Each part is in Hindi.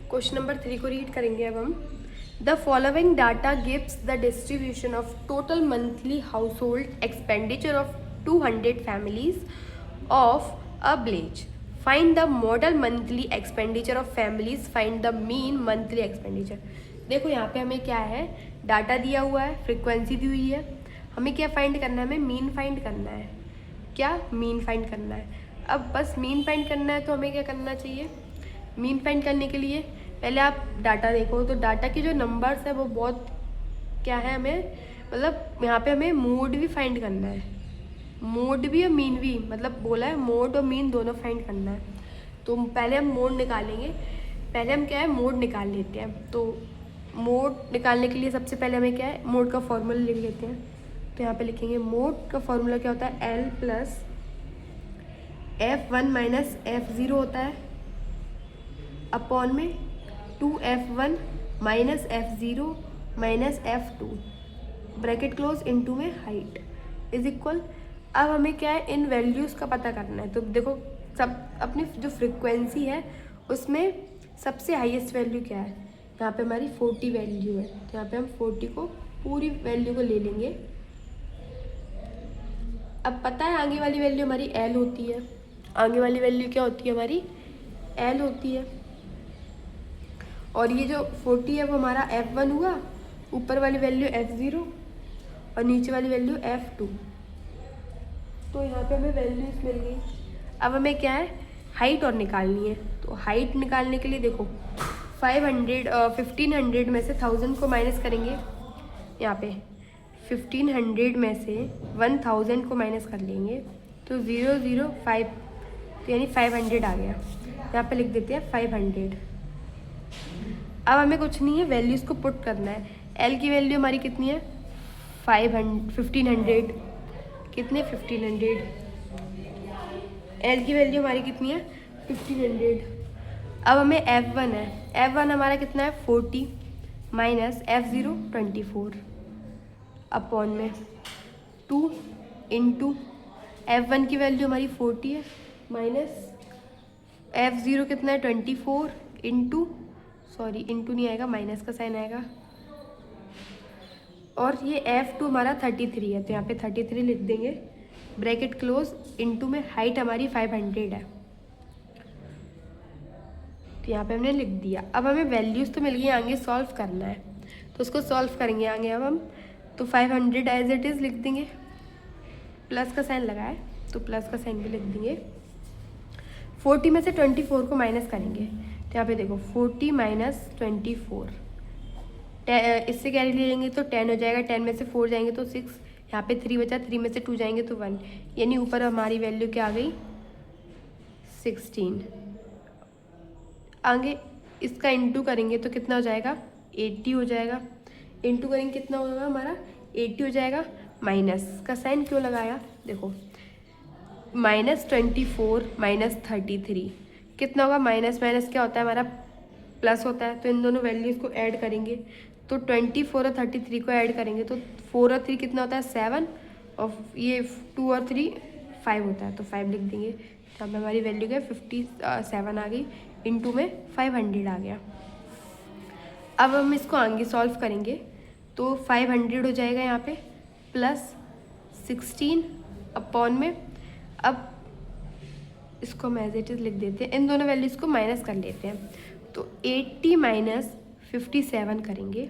क्वेश्चन नंबर 3 को रीड करेंगे अब हम। The following data gives the distribution of total monthly house hold expenditure of 200 families of a village. Find the model monthly expenditure of families, find the mean monthly expenditure. देखो यहाँ पे हमें क्या है, डाटा दिया हुआ है, फ्रिक्वेंसी दी हुई है, हमें क्या फाइंड करना है, हमें मीन फाइंड करना है। क्या मीन फाइंड करना है। अब बस मीन फाइंड करना है तो हमें क्या करना चाहिए, मीन फाइंड करने के लिए पहले आप डाटा देखो तो डाटा के जो नंबर्स है वो बहुत क्या है, हमें मतलब यहाँ पे हमें मोड भी फाइंड करना है, मोड भी और मीन भी, मतलब बोला है मोड और मीन दोनों फाइंड करना है। तो पहले हम मोड निकालेंगे, पहले हम क्या है मोड निकाल लेते हैं। तो मोड निकालने के लिए सबसे पहले हमें क्या है, मोड का फॉर्मूला लिख लेते हैं। तो यहाँ पे लिखेंगे मोड का फॉर्मूला क्या होता है, L plus F1 minus F0 होता है अपॉन में 2F1 minus F0 minus F2 bracket close into में हाइट इज इक्वल। अब हमें क्या है, इन वैल्यूज़ का पता करना है। तो देखो सब अपनी जो फ्रिक्वेंसी है उसमें सबसे हाईएस्ट वैल्यू क्या है, यहाँ पे हमारी 40 वैल्यू है। तो यहाँ पे हम 40 को पूरी वैल्यू को ले लेंगे। अब पता है आगे वाली वैल्यू हमारी L होती है, आगे वाली वैल्यू क्या होती है, हमारी L होती है। और ये जो 40 है वो हमारा F1 हुआ, ऊपर वाली वैल्यू F0 और नीचे वाली वैल्यू F2। तो यहाँ पे हमें वैल्यूज मिल गई। अब हमें क्या है, हाइट और निकालनी है। तो हाइट निकालने के लिए देखो 1500 में से 1000 को माइनस करेंगे, यहाँ पे 1500 में से 1000 को माइनस कर लेंगे तो 005, तो यानी 500 आ गया। यहाँ पे लिख देते हैं 500। अब हमें कुछ नहीं है, वैल्यूज़ को पुट करना है। L की वैल्यू हमारी कितनी है, 1500, कितने 1500, L की वैल्यू हमारी कितनी है 1500। अब हमें F1 है, F1 हमारा कितना है 40 माइनस F0 24 अपॉन में 2 इंटू F1 की वैल्यू हमारी 40 है माइनस F0 कितना है 24 इंटू, सॉरी इंटू नहीं आएगा, माइनस का साइन आएगा। और ये F2 हमारा 33 है, तो यहाँ पे 33 लिख देंगे ब्रैकेट क्लोज इनटू में हाइट हमारी 500 है, तो यहाँ पे हमने लिख दिया। अब हमें वैल्यूज़ तो मिल गई, आगे सॉल्व करना है तो उसको सॉल्व करेंगे आगे अब हम। तो 500 एज इट इज़ लिख देंगे, प्लस का साइन लगाए तो प्लस का साइन भी लिख देंगे। 40 में से 24 को माइनस करेंगे तो यहाँ पे देखो 40 माइनस 24, इससे कैरी ले लेंगे तो 10 हो जाएगा, 10 में से 4 जाएंगे तो 6, यहाँ पे 3 बचा, 3 में से 2 जाएंगे तो 1, यानी ऊपर हमारी वैल्यू क्या आ गई 16। आगे इसका इंटू करेंगे तो कितना हो जाएगा 80 हो जाएगा, इंटू करेंगे कितना होगा हमारा 80 हो जाएगा। माइनस का साइन क्यों लगाया, देखो -24 माइनस 33 कितना होगा, माइनस माइनस क्या होता है हमारा प्लस होता है। तो इन दोनों वैल्यूज़ को ऐड करेंगे तो 24 और 33 को ऐड करेंगे तो 4 और 3 कितना होता है 7, और ये 2 और 3 5 होता है, तो 5 लिख देंगे। तो अब हमारी वैल्यू क्या 57 आ गई, इंटू में 500 आ गया। अब हम इसको आगे सॉल्व करेंगे तो 500 हो जाएगा यहाँ पे प्लस 16 अपॉन में, अब इसको हम एज इट इज़ लिख देते हैं, इन दोनों वैल्यूज़ को माइनस कर लेते हैं। तो 80 माइनस 57 करेंगे,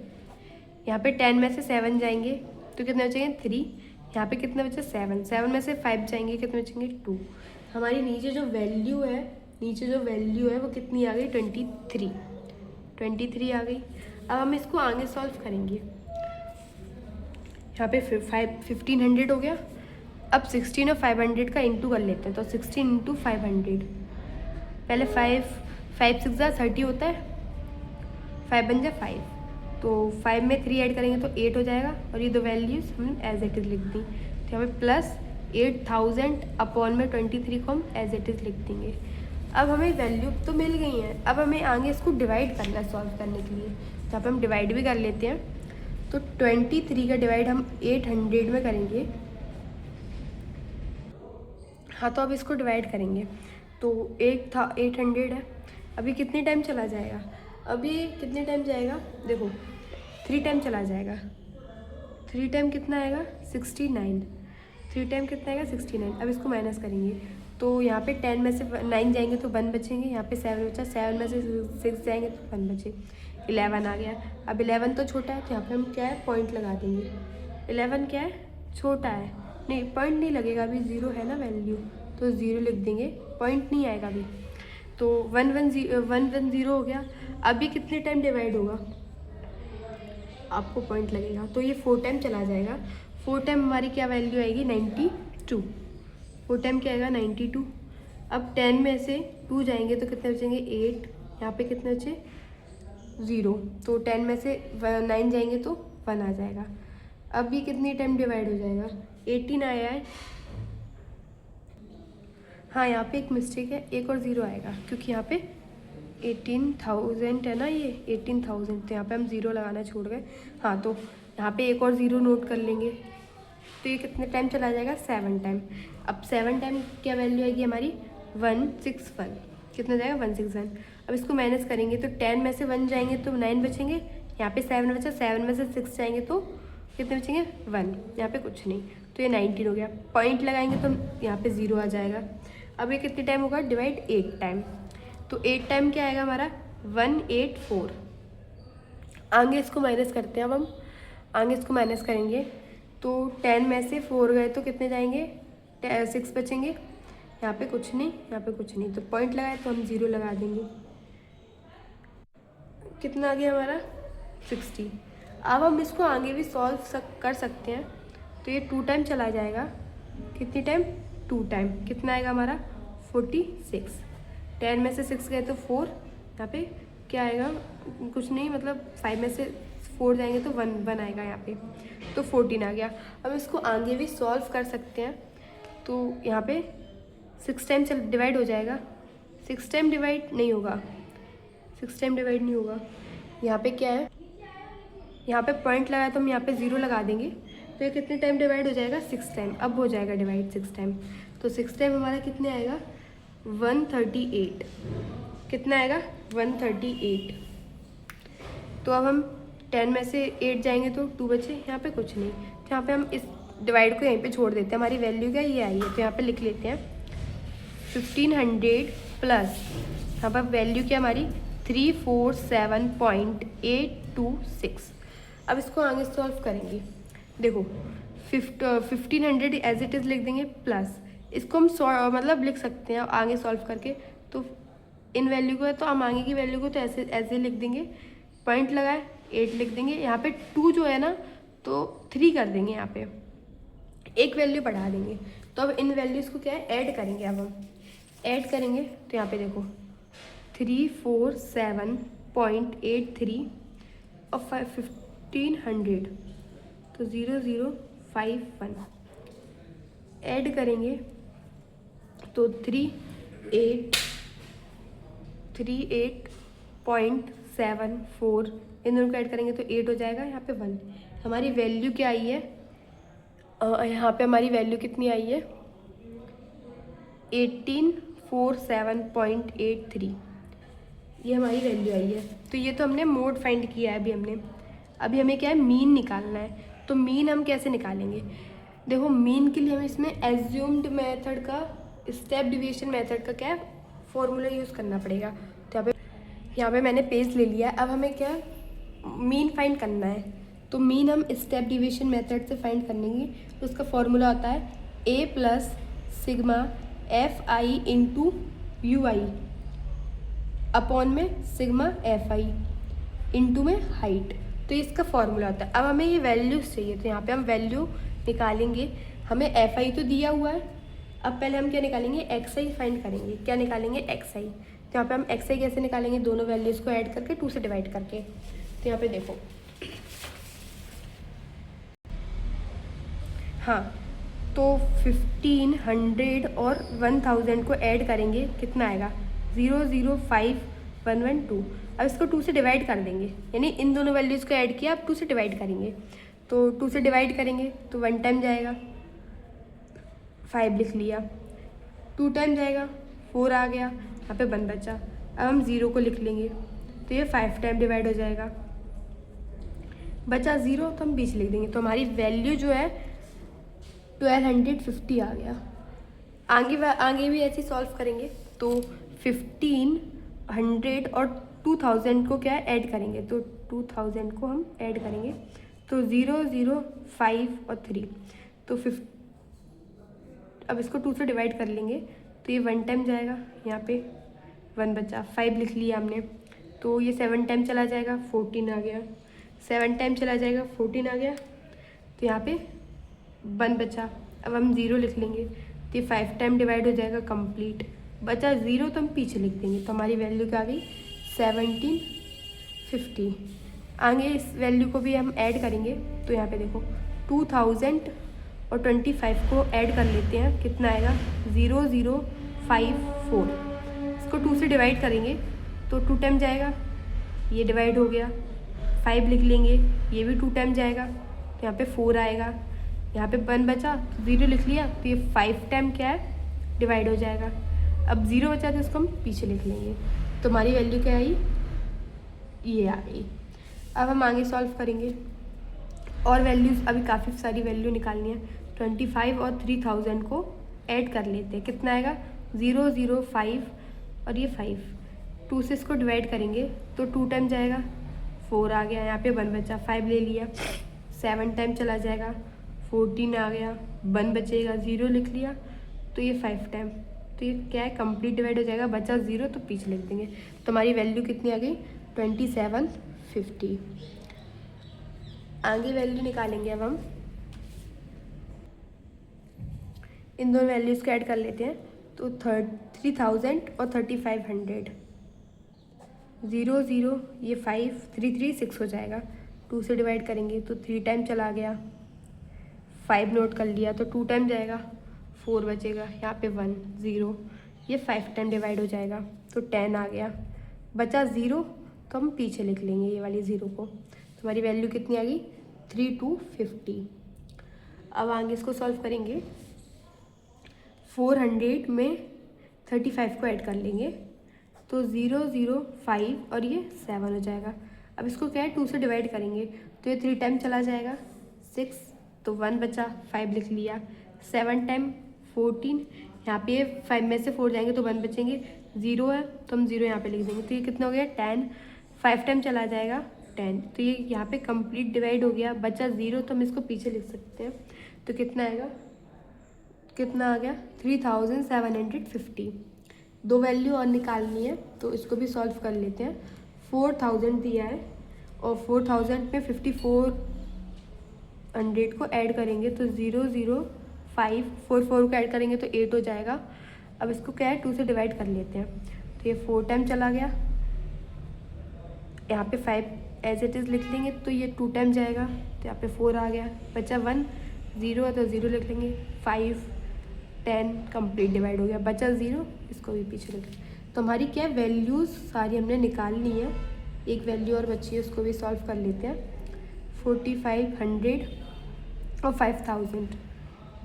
यहाँ पे 10 में से 7 जाएंगे तो कितने बचेंगे 3, यहाँ पे कितने बचे 7, 7 में से 5 जाएंगे कितने बचेंगे 2। हमारी नीचे जो वैल्यू है वो कितनी आ गई 23 आ गई। अब हम इसको आगे सॉल्व करेंगे, यहाँ पे 1500 हो गया। अब 16 और 500 का इंटू कर लेते हैं, तो 16 इंटू 500, पहले 5 6 जा 30 होता है, 5 बन जाए 5, तो 5 में 3 ऐड करेंगे तो 8 हो जाएगा। और ये दो वैल्यूज़ हमने एज इट इज़ लिख दी, तो यहाँ पे प्लस 8000 अपॉन में 23 को हम एज इट इज़ लिख देंगे। अब हमें वैल्यू तो मिल गई हैं, अब हमें आगे इसको डिवाइड करना है सॉल्व करने के लिए। तो यहाँ पे हम डिवाइड भी कर लेते हैं, तो 23 का डिवाइड हम 800 में करेंगे। हाँ, तो अब इसको डिवाइड करेंगे तो 800 है, अभी कितने टाइम चला जाएगा, अब ये कितने टाइम जाएगा, देखो 3 टाइम चला जाएगा, 3 टाइम कितना आएगा 69, 3 टाइम कितना आएगा 69। अब इसको माइनस करेंगे तो यहाँ पे 10 में से 9 जाएंगे तो 1 बचेंगे, यहाँ पे 7 बचा, 7 में से 6 जाएंगे तो 1 बचे, 11 आ गया। अब 11 तो छोटा है तो यहाँ पे हम क्या है पॉइंट लगा देंगे, 11 क्या है छोटा है, नहीं पॉइंट नहीं लगेगा अभी, 0 है ना वैल्यू तो 0 लिख देंगे, पॉइंट नहीं आएगा अभी। तो 110 हो गया। अभी कितने टाइम डिवाइड होगा आपको पॉइंट लगेगा, तो ये 4 टाइम चला जाएगा। 4 टाइम हमारी क्या वैल्यू आएगी 92, 4 टाइम क्या आएगा 92। अब 10 में से 2 जाएंगे तो कितने बचेंगे 8, यहाँ पे कितने बचे 0, तो 10 में से 9 जाएंगे तो 1 आ जाएगा। अब ये कितनी टाइम डिवाइड हो जाएगा 18 आया है, हाँ यहाँ पे एक मिस्टेक है, एक और 0 आएगा क्योंकि यहाँ पे 18,000 है ना, ये 18,000 तो यहाँ पे हम 0 लगाना छोड़ गए। हाँ तो यहाँ पे एक और 0 नोट कर लेंगे, तो ये कितने टाइम चला जाएगा 7 टाइम। अब 7 टाइम क्या वैल्यू आएगी हमारी 161, कितना जाएगा 161। अब इसको माइनस करेंगे तो 10 में से 1 जाएंगे तो 9 बचेंगे, यहाँ पे 7 बचा, 7 में से 6 जाएंगे तो कितने बचेंगे 1, यहाँ पे कुछ नहीं, तो ये 19 हो गया। पॉइंट लगाएंगे तो यहाँ पे 0 आ जाएगा। अब ये कितने टाइम होगा डिवाइड 8 टाइम, तो 8 टाइम क्या आएगा हमारा 184। आगे इसको माइनस करते हैं, अब हम आगे इसको माइनस करेंगे तो 10 में से 4 गए तो कितने जाएंगे 6 बचेंगे, यहाँ पे कुछ नहीं, यहाँ पे कुछ नहीं, तो पॉइंट लगाए तो हम 0 लगा देंगे। कितना आ गया हमारा 60। अब हम इसको आगे भी सॉल्व कर सकते हैं, तो ये 2 टाइम चला जाएगा, कितनी टाइम 2 टाइम, कितना आएगा हमारा 46। 10 में से 6 गए तो 4, यहाँ पे क्या आएगा कुछ नहीं, मतलब 5 में से 4 जाएंगे तो 1 आएगा यहाँ पे, तो 14 आ गया। अब इसको आगे भी सॉल्व कर सकते हैं, तो यहाँ पे 6 टाइम डिवाइड हो जाएगा, 6 टाइम डिवाइड नहीं होगा, 6 टाइम डिवाइड नहीं होगा। यहाँ पे क्या है, यहाँ पे पॉइंट लगाया तो हम यहाँ पे 0 लगा देंगे, तो ये कितने टाइम डिवाइड हो जाएगा 6 टाइम। अब हो जाएगा डिवाइड 6 टाइम, तो 6 टाइम हमारा कितने आएगा 138, कितना आएगा 138। तो अब हम 10 में से 8 जाएंगे तो 2 बचे, यहाँ पे कुछ नहीं, तो यहाँ पे हम इस डिवाइड को यहीं पे छोड़ देते हैं, हमारी वैल्यू क्या ये आई है, तो यहाँ पे लिख लेते हैं 1500 प्लस यहाँ पर वैल्यू क्या हमारी 347.826। अब इसको आगे सॉल्व करेंगे, देखो 1500 एज इट इज़ लिख देंगे, प्लस इसको हम मतलब लिख सकते हैं आगे सॉल्व करके, तो इन वैल्यू को है तो हम आगे की वैल्यू को तो ऐसे लिख देंगे, पॉइंट लगाए 8 लिख देंगे, यहाँ पे 2 जो है ना तो 3 कर देंगे, यहाँ पे एक वैल्यू बढ़ा देंगे। तो अब इन वैल्यूज़ को क्या है ऐड करेंगे, अब हम ऐड करेंगे तो यहाँ पे देखो 347.83 और 1500 तो 0051 ऐड करेंगे तो 38.74, इन दोनों को ऐड करेंगे तो 8 हो जाएगा, यहाँ पे 1। हमारी वैल्यू क्या आई है, यहाँ पे हमारी वैल्यू कितनी आई है 1847.83, ये हमारी वैल्यू आई है। तो ये तो हमने मोड फाइंड किया है अभी हमें क्या है मीन निकालना है। तो मीन हम कैसे निकालेंगे, देखो मीन के लिए हमें इसमें एज्यूम्ड मेथड का, स्टेप डिविएशन मेथड का क्या फॉर्मूला यूज़ करना पड़ेगा। तो यहाँ पे मैंने पेज ले लिया, अब हमें क्या मीन फाइंड करना है, तो मीन हम स्टेप डिविएशन मेथड से फाइंड करेंगे। तो उसका फॉर्मूला होता है a plus sigma F I into you I upon में सिग्मा एफ आई इंटू में हाइट, तो इसका फॉर्मूला होता है। अब हमें ये वैल्यूज चाहिए, तो यहाँ पे हम वैल्यू निकालेंगे, हमें एफ आई तो दिया हुआ है, अब पहले हम क्या निकालेंगे एक्स आई फाइंड करेंगे, क्या निकालेंगे एक्स आई। तो यहाँ पे हम एक्स आई कैसे निकालेंगे, दोनों वैल्यूज़ को ऐड करके 2 से डिवाइड करके। तो यहाँ पे देखो हाँ, तो 1500 और 1000 को ऐड करेंगे, कितना आएगा 005112। अब इसको 2 से डिवाइड कर देंगे, यानी इन दोनों वैल्यूज़ को ऐड किया, अब 2 से डिवाइड करेंगे, तो 2 से डिवाइड करेंगे तो 1 टाइम जाएगा, 5 लिख लिया, 2 टाइम जाएगा 4 आ गया, यहाँ पे 1 बचा। अब हम 0 को लिख लेंगे, तो ये 5 टाइम डिवाइड हो जाएगा, बचा 0 तो हम पीछे लिख देंगे। तो हमारी वैल्यू जो है 1250 आ गया। आगे भी ऐसे सॉल्व करेंगे। तो 1500 और 2000 को क्या ऐड करेंगे, तो 2000 को हम ऐड करेंगे। तो 0 0 5 और 3, तो अब इसको 2 से डिवाइड कर लेंगे तो ये 1 टाइम जाएगा, यहाँ पे 1 बचा, 5 लिख लिया हमने। तो ये 7 टाइम चला जाएगा, 14 आ गया, 7 टाइम चला जाएगा, 14 आ गया। तो यहाँ पे 1 बचा, अब हम 0 लिख लेंगे तो ये 5 टाइम डिवाइड हो जाएगा कंप्लीट, बचा 0 तो हम पीछे लिख देंगे। तो हमारी वैल्यू क्या आ गई 1750। आगे इस वैल्यू को भी हम ऐड करेंगे। तो यहाँ पे देखो 2000 और 25 को ऐड कर लेते हैं, कितना आएगा 0054। इसको 2 से डिवाइड करेंगे तो 2 टाइम जाएगा, ये डिवाइड हो गया, 5 लिख लेंगे, ये भी 2 टाइम जाएगा, तो यहाँ पे 4 आएगा, यहाँ पे 1 बचा, 0 लिख लिया, तो ये 5 टाइम क्या है डिवाइड हो जाएगा। अब 0 बचा तो इसको हम पीछे लिख लेंगे। तो हमारी वैल्यू क्या आई, ये आ गई। अब हम आगे सॉल्व करेंगे और वैल्यूज़, अभी काफ़ी सारी वैल्यू निकालनी है। 25 और 3000 को ऐड कर लेते हैं, कितना आएगा 005 और ये 5, 2 से इसको डिवाइड करेंगे तो 2 टाइम जाएगा, 4 आ गया, यहाँ पे 1 बचा, 5 ले लिया, 7 टाइम चला जाएगा, 14 आ गया, 1 बचेगा, 0 लिख लिया, तो ये 5 टाइम, तो ये क्या है कंप्लीट डिवाइड हो जाएगा, बचा 0 तो पीछे लिख देंगे। तो हमारी वैल्यू कितनी आ गई 2750। आगे वैल्यू निकालेंगे अब हम, इन दोनों वैल्यूज़ को ऐड कर लेते हैं। तो 3000 और 3500, 0 0, ये 5, 3 3 6 हो जाएगा, 2 से डिवाइड करेंगे तो 3 टाइम चला गया, 5 नोट कर लिया, तो 2 टाइम जाएगा, 4 बचेगा, यहाँ पे 1 0, ये 5 टाइम डिवाइड हो जाएगा, तो 10 आ गया, बचा 0 तो हम पीछे लिख लेंगे ये वाली 0 को। तो हमारी वैल्यू कितनी आ गई 3250। अब आगे इसको सॉल्व करेंगे। 400 में 35 को ऐड कर लेंगे तो 005 और ये 7 हो जाएगा। अब इसको क्या है 2 से डिवाइड करेंगे तो ये 3 टाइम चला जाएगा, 6, तो 1 बचा, 5 लिख लिया, 7 टाइम 14, यहाँ पे 5 में से 4 जाएंगे तो 1 बचेंगे, 0 है तो हम 0 यहाँ पे लिख देंगे, तो ये कितना हो गया 10, 5 टाइम चला जाएगा 10, तो ये यहाँ पे कंप्लीट डिवाइड हो गया, बचा 0 तो हम इसको पीछे लिख सकते हैं। तो कितना आएगा, कितना आ गया 3750। 2 वैल्यू और निकालनी है तो इसको भी सॉल्व कर लेते हैं। 4000 दिया है और 4000 में 5400 को ऐड करेंगे तो 005, 4 को ऐड करेंगे तो 8 हो जाएगा। अब इसको क्या है 2 से डिवाइड कर लेते हैं, तो ये 4 टाइम चला गया, यहाँ पे 5 एज इट इज़ लिख लेंगे तो ये 2 टाइम जाएगा, तो यहाँ पे 4 आ गया, बचा 1, 0 है तो 0 लिख लेंगे, 5 10 कंप्लीट डिवाइड हो गया, बचा 0, इसको भी पीछे लिख लेंगे। तो हमारी क्या वैल्यूज़ सारी हमने निकालनी है, एक वैल्यू और बची है उसको भी सॉल्व कर लेते हैं। 4500 और 5000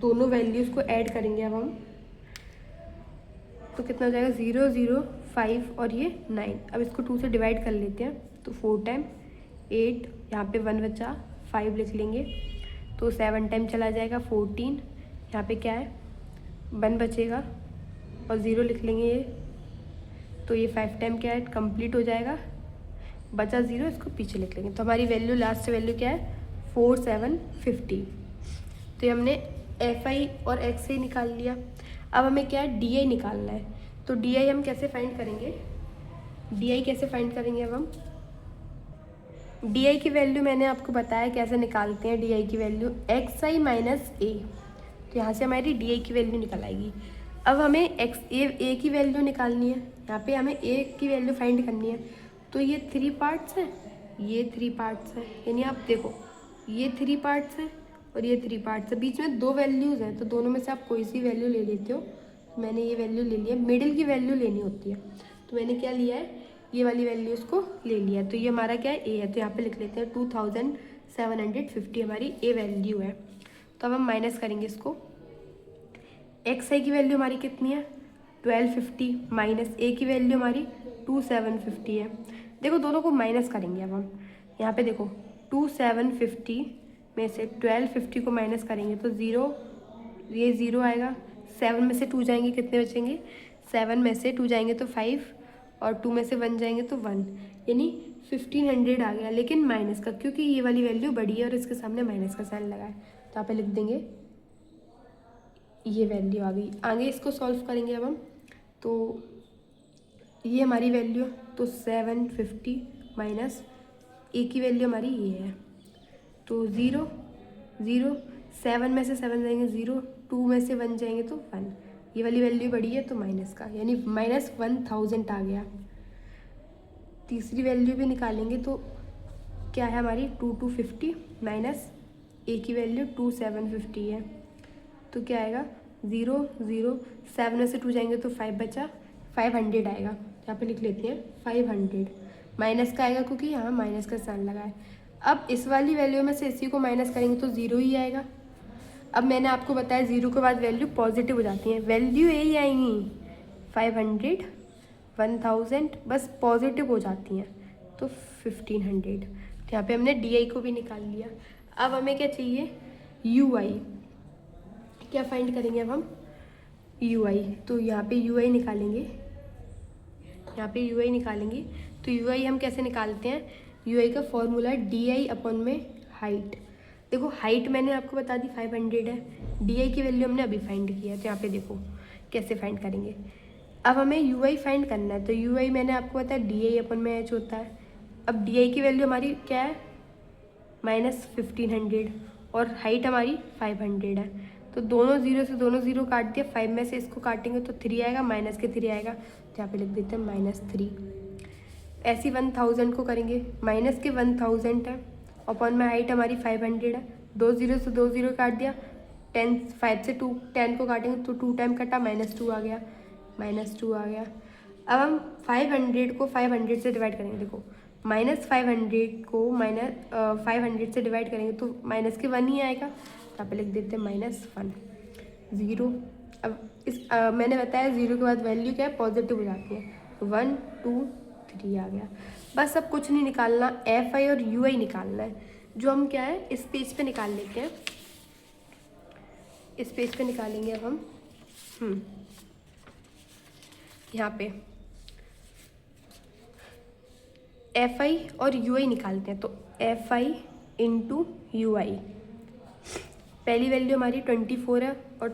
दोनों वैल्यूज़ को ऐड करेंगे अब हम, तो कितना हो जाएगा 005 और ये 9। अब इसको 2 से डिवाइड कर लेते हैं तो 4 टाइम 8, यहाँ पे 1 बचा, 5 लिख लेंगे, तो 7 टाइम चला जाएगा, 14, यहाँ पे क्या है 1 बचेगा और 0 लिख लेंगे ये, तो ये 5 टाइम क्या है कंप्लीट हो जाएगा, बचा 0, इसको पीछे लिख लेंगे। तो हमारी वैल्यू लास्ट वैल्यू क्या है 4750। तो ये हमने FI और XI निकाल लिया। अब हमें क्या है DI निकालना है। तो DI हम कैसे फाइंड करेंगे, DI कैसे फाइंड करेंगे, अब हम DI की वैल्यू मैंने आपको बताया कैसे निकालते हैं। DI की वैल्यू XI माइनस A, तो यहाँ से हमारी DI की वैल्यू निकल आएगी। अब हमें A की वैल्यू निकालनी है, यहाँ पे हमें A की वैल्यू फाइंड करनी है। तो ये 3 पार्ट्स हैं, ये 3 पार्ट्स हैं, यानी आप देखो ये 3 पार्ट्स हैं और ये 3 पार्ट्स है, बीच में 2 वैल्यूज़ हैं, तो दोनों में से आप कोई सी वैल्यू ले लेते हो। मैंने ये वैल्यू ले लिया, मिडिल की वैल्यू लेनी होती है, तो मैंने क्या लिया है ये वाली वैल्यू इसको ले लिया। तो ये हमारा क्या है A है, तो यहाँ पे लिख लेते हैं 2750 हमारी A वैल्यू है। तो अब हम माइनस करेंगे इसको। XI की वैल्यू हमारी कितनी है 1250 माइनस A की वैल्यू हमारी 2750 है। देखो दोनों को माइनस करेंगे अब हम। यहाँ पे देखो 2750 में से 1250 को माइनस करेंगे तो 0, ये 0 आएगा। 7 में से 2 जाएंगे, कितने बचेंगे? 7 में से 2 जाएंगे तो 5, और 2 में से 1 जाएंगे तो 1, यानी 1500 आ गया, लेकिन माइनस का, क्योंकि ये वाली वैल्यू बड़ी है और इसके सामने माइनस का साइन लगा है, तो यहाँ पे लिख देंगे ये वैल्यू आ गई। आगे इसको सॉल्व करेंगे अब हम, तो ये हमारी वैल्यू, तो 750 माइनस ए की वैल्यू हमारी ये है, तो 0 0, 7 में से 7 जाएंगे 0, 2 में से 1 जाएंगे तो 1, ये वाली वैल्यू बड़ी है तो माइनस का, यानी -1000 आ गया। तीसरी वैल्यू भी निकालेंगे तो क्या है हमारी 2250 माइनस ए की वैल्यू 2750 है, तो क्या आएगा 0 0, 7 में से 2 जाएंगे तो 5 बचा, 500 आएगा। यहाँ पे लिख लेते हैं 500, माइनस का आएगा क्योंकि यहाँ माइनस का साइन लगा है। अब इस वाली वैल्यू में से इसी को माइनस करेंगे तो 0 ही आएगा। अब मैंने आपको बताया 0 के बाद वैल्यू पॉजिटिव हो जाती है, वैल्यू यही आएंगी 500, 1000, बस पॉजिटिव हो जाती हैं तो 1500। तो यहाँ पे हमने डी आई को भी निकाल लिया। अब हमें क्या चाहिए? यू आई। क्या फाइंड करेंगे अब हम? यू आई। तो यहाँ पे यू आई निकालेंगे, यहाँ पे यू आई निकालेंगे। तो यू आई हम कैसे निकालते हैं? यू आई का फॉर्मूला है डी आई अपॉन में हाइट। देखो हाइट मैंने आपको बता दी 500 है, डी आई की वैल्यू हमने अभी फाइंड किया है, तो यहाँ पे देखो कैसे फाइंड करेंगे। अब हमें यू आई फाइंड करना है, तो यू आई मैंने आपको बताया डी आई अपन में एच होता है। अब डी आई की वैल्यू हमारी क्या है? -1500, और हाइट हमारी 500 है, तो दोनों जीरो से दोनों जीरो काट दिया, 5 में से इसको काटेंगे तो 3 आएगा, माइनस के 3 आएगा, तो यहाँ पे लिख देते हैं -3। ऐसी 1000 को करेंगे, माइनस के 1000 है, अपॉन में हाइट हमारी 500 है, 2 जीरो से 2 जीरो काट दिया, 10, 5 से 2 10 को काटेंगे तो 2 टाइम कटा, -2 आ गया, -2 आ गया। अब हम 500 को 500 से डिवाइड करेंगे, देखो -500 को 500 से डिवाइड करेंगे तो माइनस के 1 ही आएगा, यहाँ पे लिख देते हैं -1 0। अब इस मैंने बताया 0 के बाद वैल्यू क्या है? पॉजिटिव हो जाती है, तो 1 2 3 आ गया। बस अब कुछ नहीं निकालना, एफ आई और यू आई निकालना है, जो हम क्या है इस पेज पे निकाल लेते हैं। इस पेज पे निकालेंगे अब हम यहाँ पे एफ आई और यू आई निकालते हैं। तो एफ आई इंटू यू आई, पहली वैल्यू हमारी 24 है और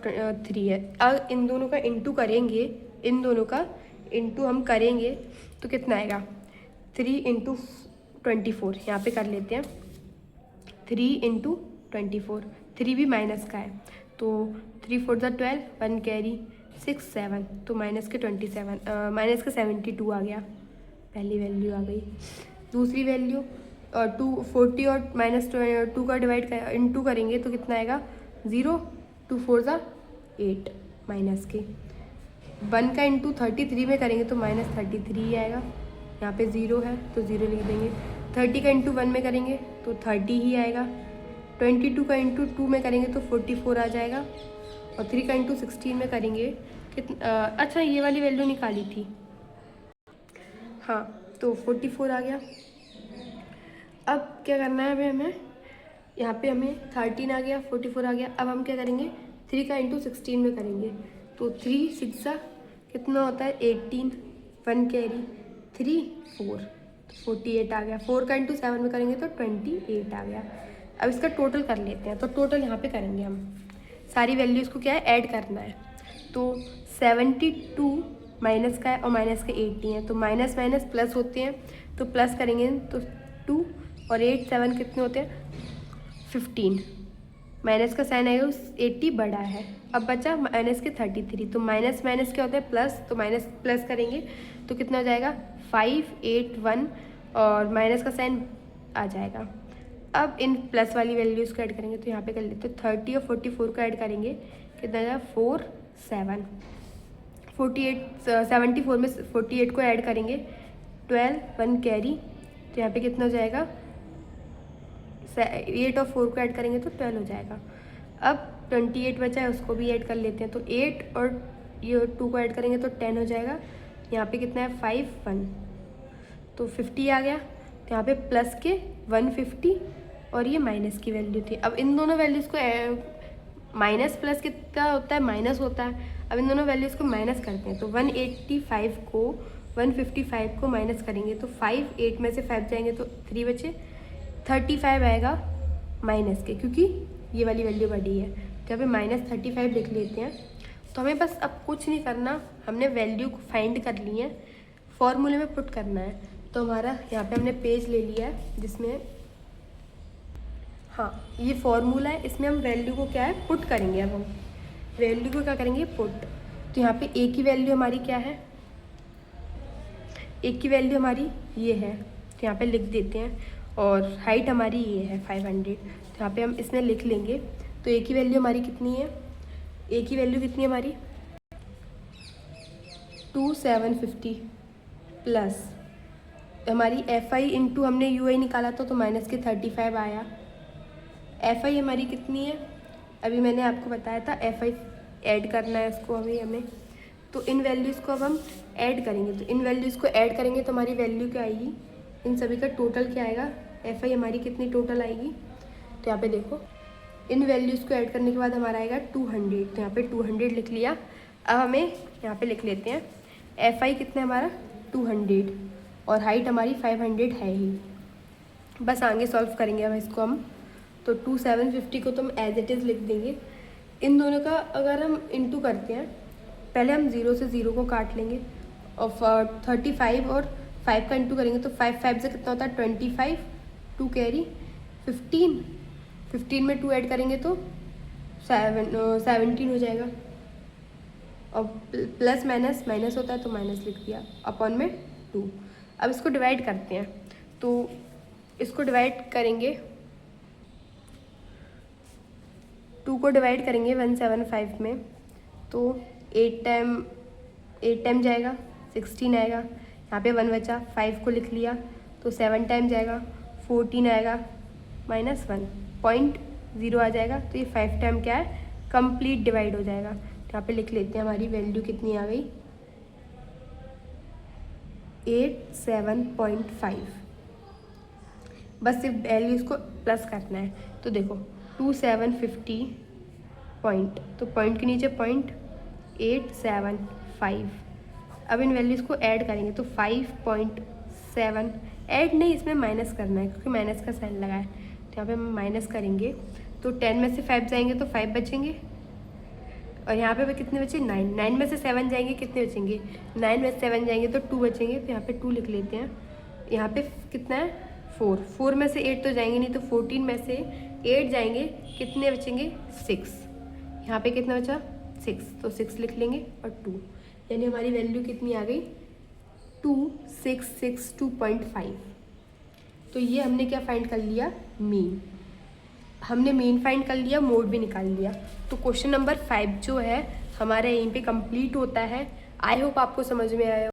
3 है। अब इन दोनों का इंटू करेंगे, इन दोनों का इंटू हम करेंगे तो कितना आएगा? 3 इंटू 24, यहाँ पे कर लेते हैं 3 इंटू 24, 3 भी माइनस का है, तो 3 4 12, 1 कैरी 6 7, तो माइनस के 27, माइनस के 72 आ गया, पहली वैल्यू आ गई। दूसरी वैल्यू 240 और -2 का डिवाइड इंटू करेंगे तो कितना आएगा? 0, 2 4 8, माइनस के 1 का इंटू 33 में करेंगे तो -33 ही आएगा, यहाँ पे 0 है तो 0 लिख देंगे। 30 का इंटू 1 में करेंगे तो 30 ही आएगा। 22 का इंटू 2 में करेंगे तो 44 आ जाएगा, और 3 का इंटू 16 में करेंगे कितना? अच्छा ये वाली वैल्यू निकाली थी, हाँ, तो 44 आ गया। अब क्या करना है हमें? यहाँ पे हमें 13 आ गया, 44 आ गया। अब हम क्या करेंगे? 3 का इंटू 16 में करेंगे, तो 3 6 कितना होता है? 18, 1 कैरी 3 4, 48 आ गया। 4 का इंटू 7 में करेंगे तो 28 आ गया। अब इसका टोटल कर लेते हैं, तो टोटल यहाँ पे करेंगे हम, सारी वैल्यूज़ को क्या है ऐड करना है। तो 72 माइनस का है और माइनस के 80 हैं, तो माइनस माइनस प्लस होते हैं, तो प्लस करेंगे तो 2 और 8 7 कितने होते हैं? 15, माइनस का साइन आएगा, 80 बड़ा है। अब बचा माइनस के 33, तो माइनस माइनस क्या होता है? प्लस, तो माइनस प्लस करेंगे तो कितना हो जाएगा? 5 8 1, और माइनस का साइन आ जाएगा। अब इन प्लस वाली वैल्यूज़ को ऐड करेंगे, तो यहाँ पे कर लेते हैं 30 और 44 को ऐड करेंगे, कितना आ जाएगा? 4 7, 74 में 48 को ऐड करेंगे, 12 1 कैरी, तो यहाँ पे कितना हो जाएगा? 8 और 4 को ऐड करेंगे तो 12 हो जाएगा। अब 28 बचा है, उसको भी ऐड कर लेते हैं, तो 8 और ये 2 को ऐड करेंगे तो 10 हो जाएगा। यहाँ पे कितना है? 5 1, तो 50 आ गया। तो यहाँ पे प्लस के 150 और ये माइनस की वैल्यू थी। अब इन दोनों वैल्यूज़ को माइनस प्लस कितना होता है, माइनस होता है। अब इन दोनों वैल्यूज़ को माइनस करते हैं, तो 185 को 155 को माइनस करेंगे तो 5, 8 में से 5 जाएंगे तो 3 बचे, 35 आएगा माइनस के, क्योंकि ये वाली वैल्यू बढ़ी है। तो यहाँ पे -35 लिख लेते हैं। तो हमें बस अब कुछ नहीं करना, हमने वैल्यू को फाइंड कर ली है, फॉर्मूले में पुट करना है। तो हमारा यहाँ पे हमने पेज ले लिया है जिसमें, हाँ ये फॉर्मूला है, इसमें हम वैल्यू को क्या है पुट करेंगे। अब हम वैल्यू को क्या करेंगे पुट। तो यहाँ पे ए की वैल्यू हमारी क्या है, ए की वैल्यू हमारी ये है, तो यहाँ पे लिख देते हैं। और हाइट हमारी ये है 500, तो यहाँ पे हम इसमें लिख लेंगे। तो ए की वैल्यू हमारी कितनी है, ए की वैल्यू कितनी है हमारी 2750 प्लस हमारी एफ आई इंटू हमने यू आई निकाला था तो माइनस के 35 आया। एफ आई हमारी कितनी है, अभी मैंने आपको बताया था एफ आई ऐड करना है इसको अभी हमें। तो इन वैल्यूज़ को अब हम ऐड करेंगे, तो इन वैल्यूज़ को ऐड करेंगे तो हमारी वैल्यू क्या आएगी, इन सभी का टोटल क्या आएगा, एफ आई हमारी कितनी टोटल आएगी। तो यहाँ पे देखो इन वैल्यूज़ को ऐड करने के बाद हमारा आएगा 200, तो यहाँ पे 200 लिख लिया। अब हमें यहाँ पे लिख लेते हैं एफ आई कितना है हमारा 200 और हाइट हमारी 500 है ही। बस आगे सॉल्व करेंगे अब इसको हम। तो 2750 को तो हम एज इट इज़ लिख देंगे। इन दोनों का अगर हम इंटू करते हैं, पहले हम 0 से 0 को काट लेंगे और 35 और 5 का इंटू करेंगे तो 5 से कितना होता है 25, 2 कैरी 15 में 2 ऐड करेंगे तो 17 हो जाएगा। और प्लस माइनस माइनस होता है तो माइनस लिख दिया, अपॉन में 2। अब इसको डिवाइड करते हैं, तो इसको डिवाइड करेंगे, 2 को डिवाइड करेंगे 175 में तो 8 टाइम जाएगा 16 आएगा। यहाँ पे 1 बचा, 5 को लिख लिया तो 7 टाइम जाएगा 14 आएगा -1 0.0 आ जाएगा। तो ये 5 टाइम क्या है कंप्लीट डिवाइड हो जाएगा। तो यहाँ पे लिख लेते हैं हमारी वैल्यू कितनी आ गई 87.5। बस सिर्फ वैल्यूज़ को प्लस करना है। तो देखो 2750 पॉइंट, तो पॉइंट के नीचे 0.875। अब इन वैल्यूज़ को ऐड करेंगे तो 5.7, ऐड नहीं इसमें माइनस करना है क्योंकि माइनस का साइन लगा है। तो यहाँ पे हम माइनस करेंगे तो 10 में से 5 जाएंगे तो 5 बचेंगे और यहाँ पे कितने बचे 9। 9 में से 7 जाएंगे कितने बचेंगे, 9 में से 7 जाएंगे तो 2 बचेंगे। तो यहाँ पे 2 लिख लेते हैं। यहाँ पे कितना है 4 में से 8 तो जाएंगे नहीं, तो 14 में से 8 जाएंगे कितने बचेंगे 6। यहाँ पे कितना बचा 6, तो 6 लिख लेंगे और 2, यानी हमारी वैल्यू कितनी आ गई 2662.5। तो ये हमने क्या फाइंड कर लिया मीन। हमने मीन फाइंड कर लिया, मोड भी निकाल लिया। तो क्वेश्चन नंबर 5 जो है हमारा यहीं पे कंप्लीट होता है। आई होप आपको समझ में आया